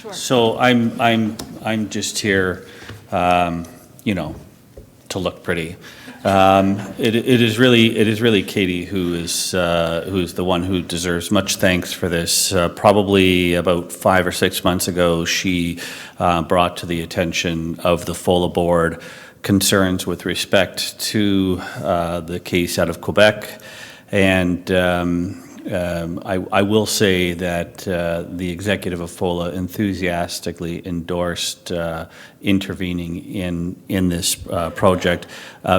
Sure. So I'm just here, you know, to look pretty. It is really Katie who's the one who deserves much thanks for this. Probably about 5 or 6 months ago, she brought to the attention of the FOLA board concerns with respect to the case out of Quebec, and I will say that the executive of FOLA enthusiastically endorsed intervening in this project,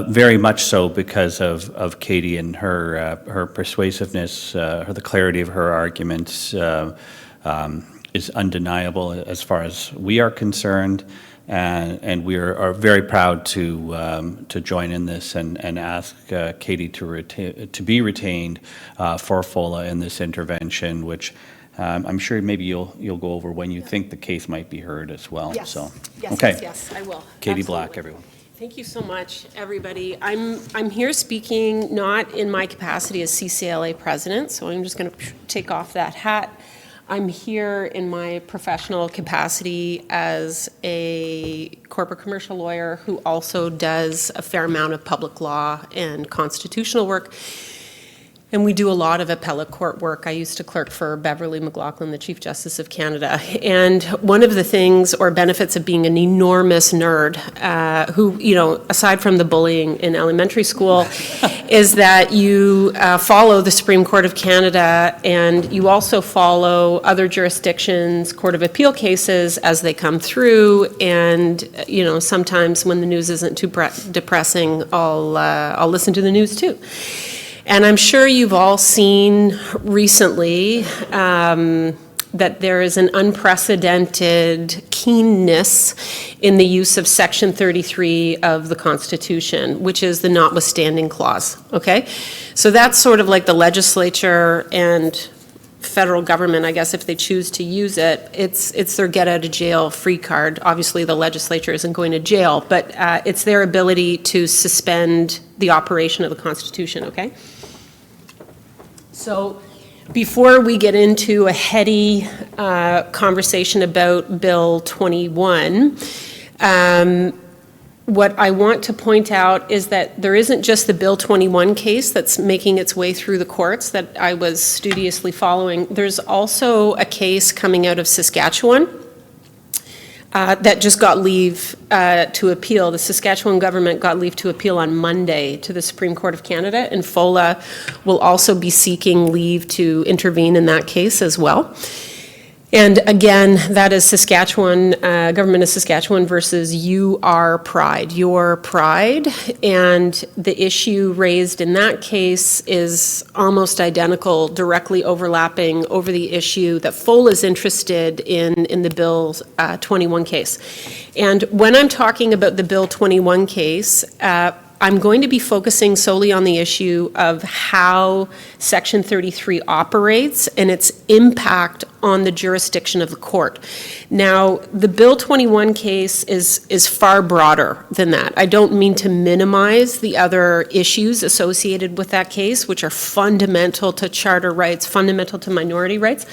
very much so because of Katie and her persuasiveness, the clarity of her arguments is undeniable as far as we are concerned. And we are very proud to join in this and ask Katie to be retained for FOLA in this intervention, which I'm sure maybe you'll go over when you think the case might be heard as well. Yes. So, yes, okay. yes, I will. Katie Absolutely. Black, everyone. Thank you so much, everybody. I'm here speaking not in my capacity as CCLA president, so I'm just going to take off that hat. I'm here in my professional capacity as a corporate commercial lawyer who also does a fair amount of public law and constitutional work. And we do a lot of appellate court work. I used to clerk for Beverly McLaughlin, the Chief Justice of Canada. And one of the things or benefits of being an enormous nerd, who, you know, aside from the bullying in elementary school, is that you follow the Supreme Court of Canada, and you also follow other jurisdictions' Court of Appeal cases as they come through. And, you know, sometimes when the news isn't too depressing, I'll listen to the news too. And I'm sure you've all seen recently that there is an unprecedented keenness in the use of Section 33 of the Constitution, which is the notwithstanding clause, okay? So that's sort of like the legislature and federal government, I guess, if they choose to use it, it's their get-out-of-jail-free card. Obviously, the legislature isn't going to jail, but it's their ability to suspend the operation of the Constitution, okay? So before we get into a heady conversation about Bill 21, what I want to point out is that there isn't just the Bill 21 case that's making its way through the courts that I was studiously following. There's also a case coming out of Saskatchewan that just got leave to appeal. The Saskatchewan government got leave to appeal on Monday to the Supreme Court of Canada, and FOLA will also be seeking leave to intervene in that case as well. And again, that is Saskatchewan, government of Saskatchewan versus your pride. And the issue raised in that case is almost identical, directly overlapping over the issue that FOLA is interested in the Bill 21 case. And when I'm talking about the Bill 21 case, I'm going to be focusing solely on the issue of how Section 33 operates and its impact on the jurisdiction of the court. Now, the Bill 21 case is far broader than that. I don't mean to minimize the other issues associated with that case, which are fundamental to charter rights, fundamental to minority rights,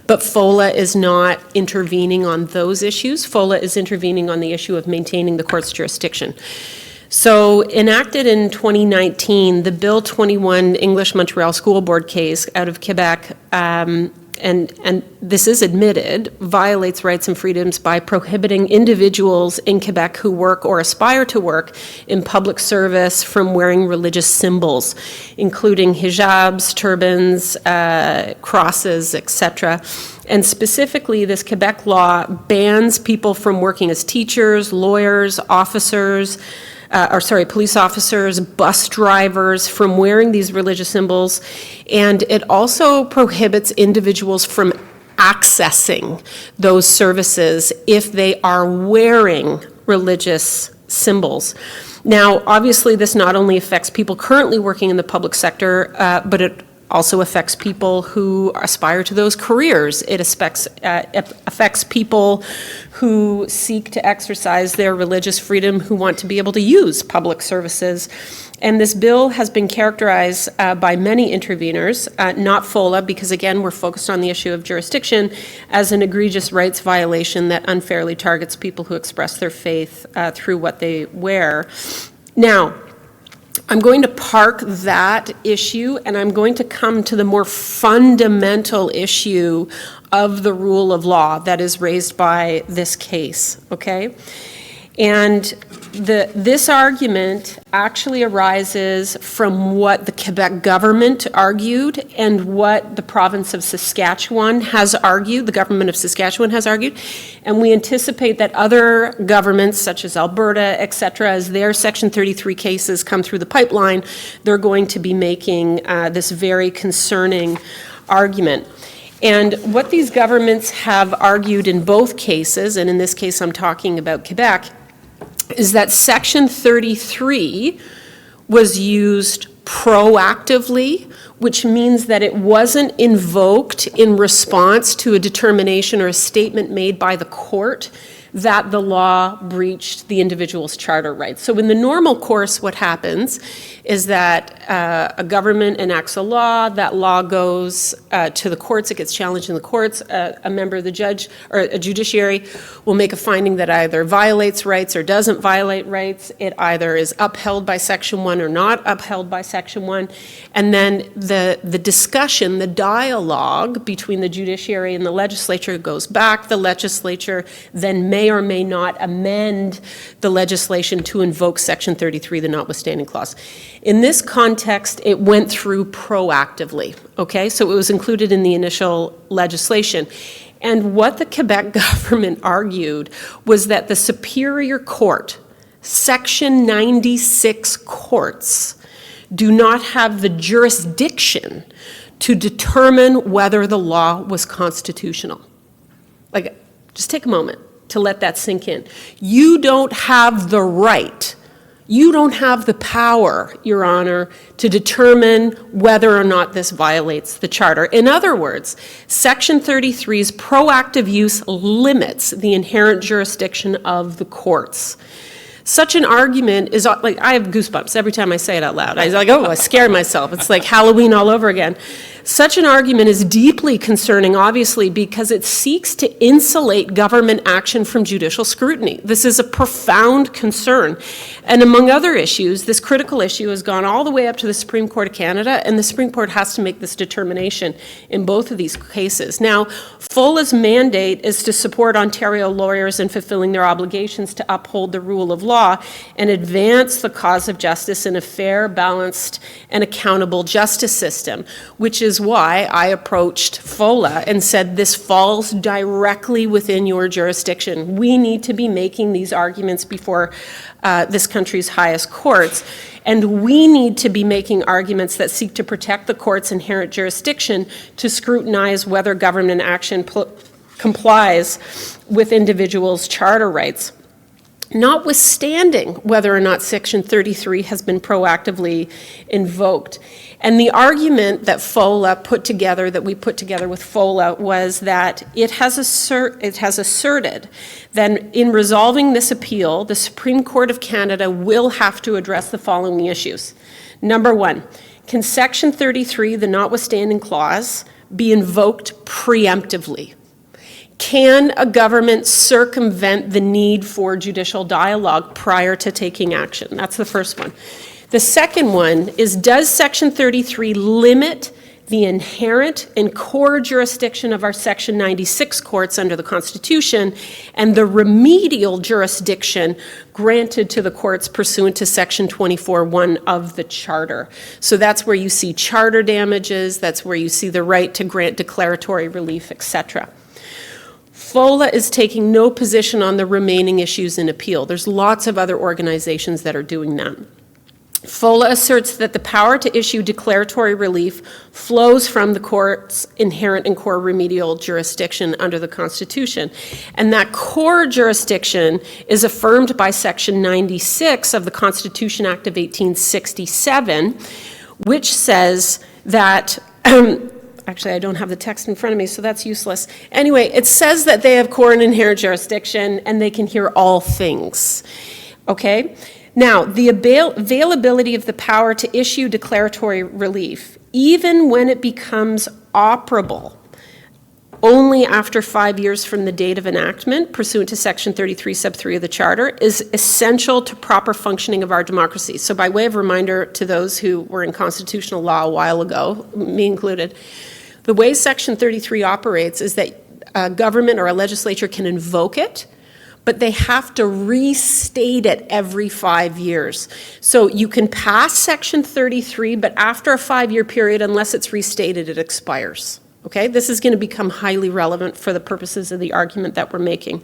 but FOLA is not intervening on those issues. FOLA is intervening on the issue of maintaining the court's jurisdiction. So enacted in 2019, the Bill 21 English Montreal School Board case out of Quebec, and this is admitted, violates rights and freedoms by prohibiting individuals in Quebec who work or aspire to work in public service from wearing religious symbols, including hijabs, turbans, crosses, etc. And specifically, this Quebec law bans people from working as teachers, lawyers, officers, police officers, bus drivers from wearing these religious symbols, and it also prohibits individuals from accessing those services if they are wearing religious symbols. Now, obviously, this not only affects people currently working in the public sector, but it also affects people who aspire to those careers. It affects people who seek to exercise their religious freedom, who want to be able to use public services. And this bill has been characterized by many interveners, not FOLA, because again, we're focused on the issue of jurisdiction, as an egregious rights violation that unfairly targets people who express their faith through what they wear. Now, I'm going to park that issue, and I'm going to come to the more fundamental issue of the rule of law that is raised by this case, okay? And this argument actually arises from what the Quebec government argued and what the province of Saskatchewan has argued, the government of Saskatchewan has argued. And we anticipate that other governments, such as Alberta, et cetera, as their Section 33 cases come through the pipeline, they're going to be making this very concerning argument. And what these governments have argued in both cases, and in this case I'm talking about Quebec, is that Section 33 was used proactively, which means that it wasn't invoked in response to a determination or a statement made by the court that the law breached the individual's charter rights. So in the normal course, what happens is that a government enacts a law, that law goes to the courts, it gets challenged in the courts, a member of the judge or a judiciary will make a finding that either violates rights or doesn't violate rights. It either is upheld by Section 1 or not upheld by Section 1. And then the discussion, the dialogue between the judiciary and the legislature goes back. The legislature then may or may not amend the legislation to invoke Section 33, the notwithstanding clause. In this context, it went through proactively, okay? So it was included in the initial legislation. And what the Quebec government argued was that the Superior Court, Section 96 courts, do not have the jurisdiction to determine whether the law was constitutional. Like, just take a moment to let that sink in. You don't have the right, you don't have the power, Your Honor, to determine whether or not this violates the Charter. In other words, Section 33's proactive use limits the inherent jurisdiction of the courts. Such an argument is, like, I have goosebumps every time I say it out loud. I was like, oh, I scared myself. It's like Halloween all over again. Such an argument is deeply concerning, obviously, because it seeks to insulate government action from judicial scrutiny. This is a profound concern. And among other issues, this critical issue has gone all the way up to the Supreme Court of Canada, and the Supreme Court has to make this determination in both of these cases. Now, FOLA's mandate is to support Ontario lawyers in fulfilling their obligations to uphold the rule of law and advance the cause of justice in a fair, balanced, and accountable justice system, which is why I approached FOLA and said this falls directly within your jurisdiction. We need to be making these arguments before this country's highest courts, and we need to be making arguments that seek to protect the court's inherent jurisdiction to scrutinize whether government action complies with individuals' charter rights, notwithstanding whether or not Section 33 has been proactively invoked. And the argument that FOLA put together, that we put together with FOLA, was that it has asserted that in resolving this appeal, the Supreme Court of Canada will have to address the following issues. Number one, can Section 33, the notwithstanding clause, be invoked preemptively? Can a government circumvent the need for judicial dialogue prior to taking action? That's the first one. The second one is, does Section 33 limit the inherent and core jurisdiction of our Section 96 courts under the Constitution and the remedial jurisdiction granted to the courts pursuant to Section 24(1) of the Charter? So that's where you see charter damages, that's where you see the right to grant declaratory relief, etc. FOLA is taking no position on the remaining issues in appeal. There's lots of other organizations that are doing that. FOLA asserts that the power to issue declaratory relief flows from the court's inherent and core remedial jurisdiction under the Constitution. And that core jurisdiction is affirmed by Section 96 of the Constitution Act of 1867, which says that Actually, I don't have the text in front of me, so that's useless. Anyway, it says that they have core and inherent jurisdiction and they can hear all things. Okay? Now, the availability of the power to issue declaratory relief, even when it becomes operable, only after 5 years from the date of enactment, pursuant to Section 33, Sub 3 of the Charter, is essential to proper functioning of our democracy. So by way of reminder to those who were in constitutional law a while ago, me included, the way Section 33 operates is that a government or a legislature can invoke it, but they have to restate it every 5 years. So you can pass Section 33, but after a 5-year period, unless it's restated, it expires. Okay, this is going to become highly relevant for the purposes of the argument that we're making.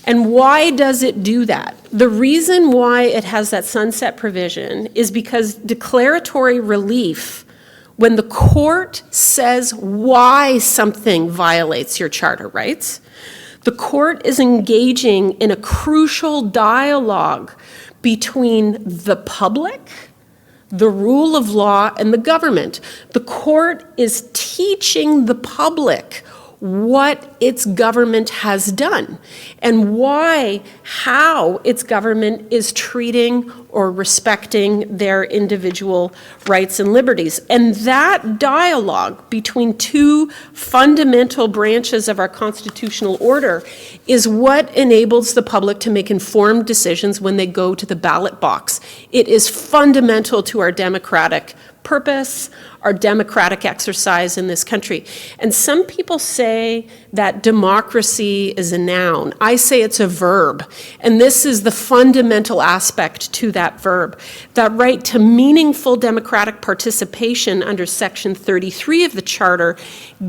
And why does it do that? The reason why it has that sunset provision is because declaratory relief, when the court says why something violates your charter rights, the court is engaging in a crucial dialogue between the public, the rule of law, and the government. The court is teaching the public what its government has done and how its government is treating or respecting their individual rights and liberties. And that dialogue between two fundamental branches of our constitutional order is what enables the public to make informed decisions when they go to the ballot box. It is fundamental to our democratic purpose, our democratic exercise in this country. And some people say that democracy is a noun. I say it's a verb. And this is the fundamental aspect to that verb. That right to meaningful democratic participation under Section 33 of the Charter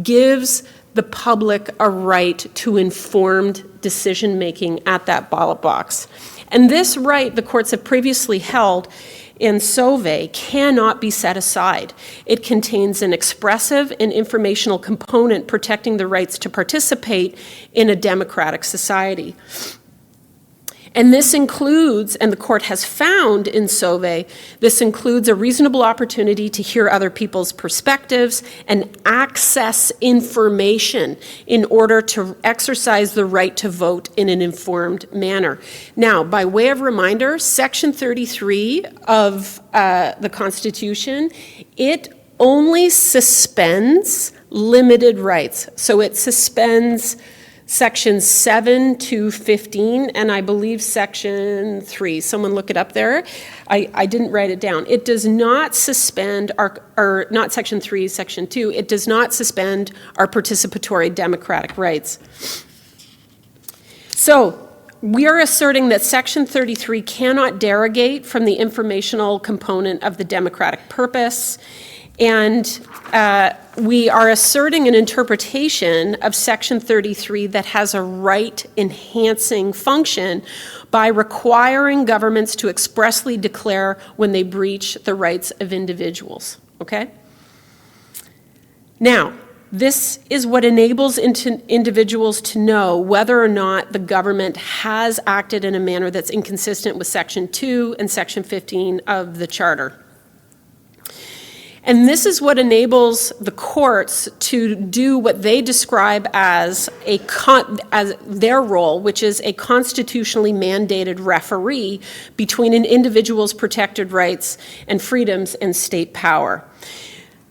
gives the public a right to informed decision-making at that ballot box. And this right, the courts have previously held, in Sauvé, cannot be set aside. It contains an expressive and informational component protecting the rights to participate in a democratic society. And this includes, and the court has found in Sauvé, this includes a reasonable opportunity to hear other people's perspectives and access information in order to exercise the right to vote in an informed manner. Now, by way of reminder, Section 33 of the Constitution, it only suspends limited rights. So it suspends Section 7 to 15, and I believe Section 3. Someone look it up there. I didn't write it down. It does not suspend or not Section 3, Section 2. It does not suspend our participatory democratic rights. So we are asserting that Section 33 cannot derogate from the informational component of the democratic purpose. And we are asserting an interpretation of Section 33 that has a right-enhancing function by requiring governments to expressly declare when they breach the rights of individuals, okay? Now, this is what enables individuals to know whether or not the government has acted in a manner that's inconsistent with Section 2 and Section 15 of the Charter. And this is what enables the courts to do what they describe as their role, which is a constitutionally mandated referee between an individual's protected rights and freedoms and state power.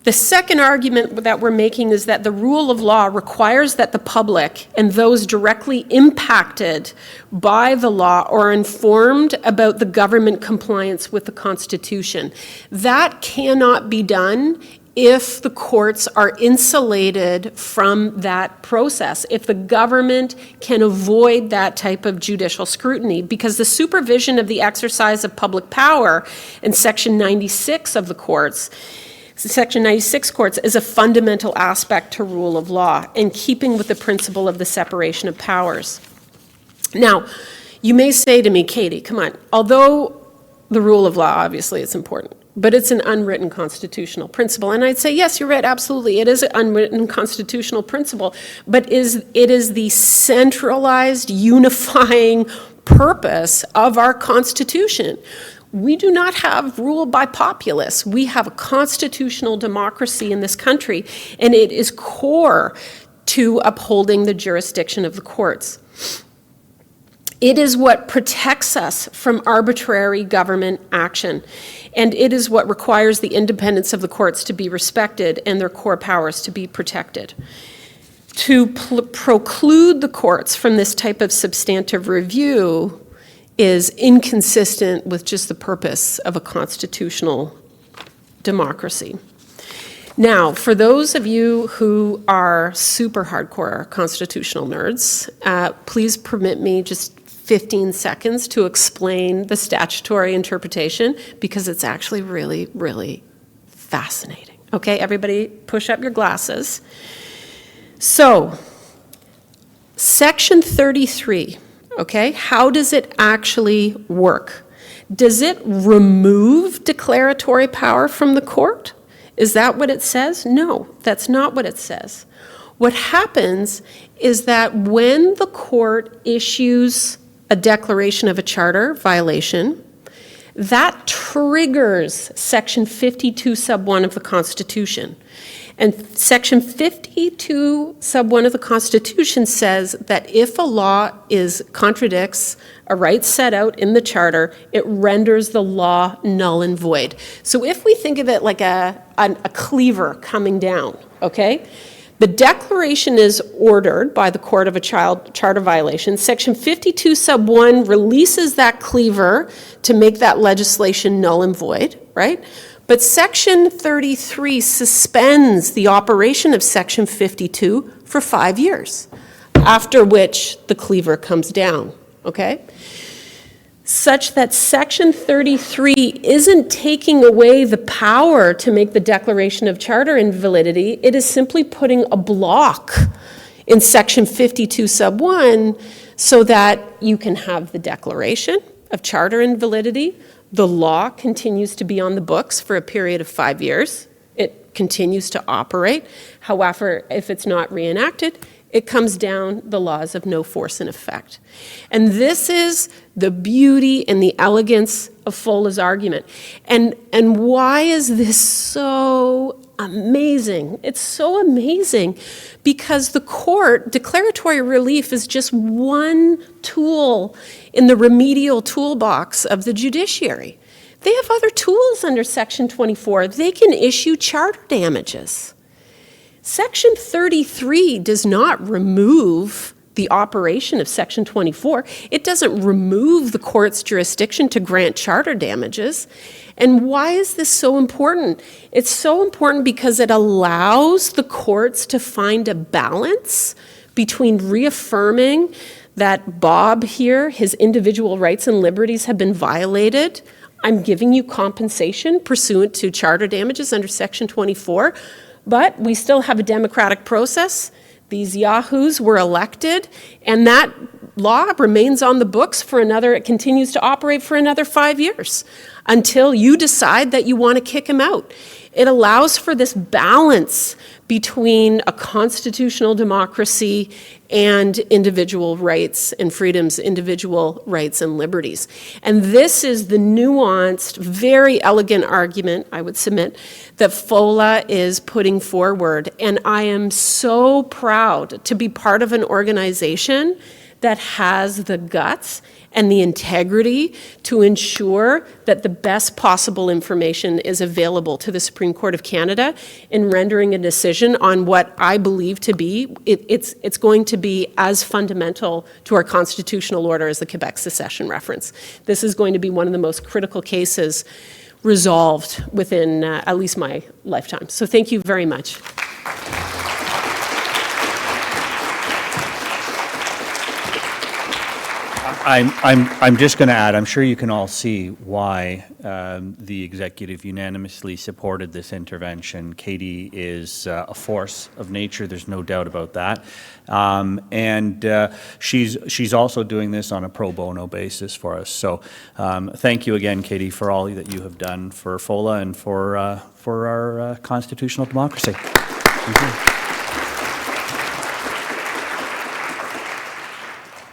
The second argument that we're making is that the rule of law requires that the public and those directly impacted by the law are informed about the government compliance with the Constitution. That cannot be done if the courts are insulated from that process, if the government can avoid that type of judicial scrutiny, because the supervision of the exercise of public power in Section 96 of the courts, Section 96 courts, is a fundamental aspect to rule of law in keeping with the principle of the separation of powers. Now, you may say to me, Katie, come on, although the rule of law, obviously, is important, but it's an unwritten constitutional principle. And I'd say, yes, you're right, absolutely, it is an unwritten constitutional principle, but it is the centralized, unifying purpose of our Constitution. We do not have rule by populace. We have a constitutional democracy in this country, and it is core to upholding the jurisdiction of the courts. It is what protects us from arbitrary government action, and it is what requires the independence of the courts to be respected and their core powers to be protected. To preclude the courts from this type of substantive review is inconsistent with just the purpose of a constitutional democracy. Now, for those of you who are super hardcore constitutional nerds, please permit me just 15 seconds to explain the statutory interpretation, because it's actually really, really fascinating. Okay, everybody push up your glasses. So, Section 33, okay, how does it actually work? Does it remove declaratory power from the court? Is that what it says? No, that's not what it says. What happens is that when the court issues a declaration of a charter violation, that triggers Section 52 sub 1 of the Constitution. And Section 52 sub 1 of the Constitution says that if a law contradicts a right set out in the charter, it renders the law null and void. So if we think of it like a cleaver coming down, okay? The declaration is ordered by the court of a charter violation. Section 52 sub 1 releases that cleaver to make that legislation null and void, right? But Section 33 suspends the operation of Section 52 for 5 years, after which the cleaver comes down, okay? Such that Section 33 isn't taking away the power to make the declaration of charter invalidity. It is simply putting a block in Section 52 sub 1 so that you can have the declaration of charter invalidity. The law continues to be on the books for a period of 5 years. It continues to operate. However, if it's not reenacted, it comes down the laws of no force in effect. And this is the beauty and the elegance of FOLA's argument. And why is this so amazing? It's so amazing because the court, declaratory relief is just one tool in the remedial toolbox of the judiciary. They have other tools under Section 24. They can issue charter damages. Section 33 does not remove the operation of Section 24. It doesn't remove the court's jurisdiction to grant charter damages. And why is this so important? It's so important because it allows the courts to find a balance between reaffirming that Bob here, his individual rights and liberties have been violated. I'm giving you compensation pursuant to charter damages under Section 24. But we still have a democratic process. These yahoos were elected, and that law remains on the books for it continues to operate for another 5 years until you decide that you want to kick him out. It allows for this balance between a constitutional democracy and individual rights and freedoms, individual rights and liberties. And this is the nuanced, very elegant argument, I would submit, that FOLA is putting forward. And I am so proud to be part of an organization that has the guts and the integrity to ensure that the best possible information is available to the Supreme Court of Canada in rendering a decision on what I believe to be, it's going to be as fundamental to our constitutional order as the Quebec secession reference. This is going to be one of the most critical cases resolved within at least my lifetime. So thank you very much. I'm just going to add, I'm sure you can all see why the executive unanimously supported this intervention. Katie is a force of nature, there's no doubt about that. And she's also doing this on a pro bono basis for us. So thank you again, Katie, for all that you have done for FOLA and for our constitutional democracy. Thank you.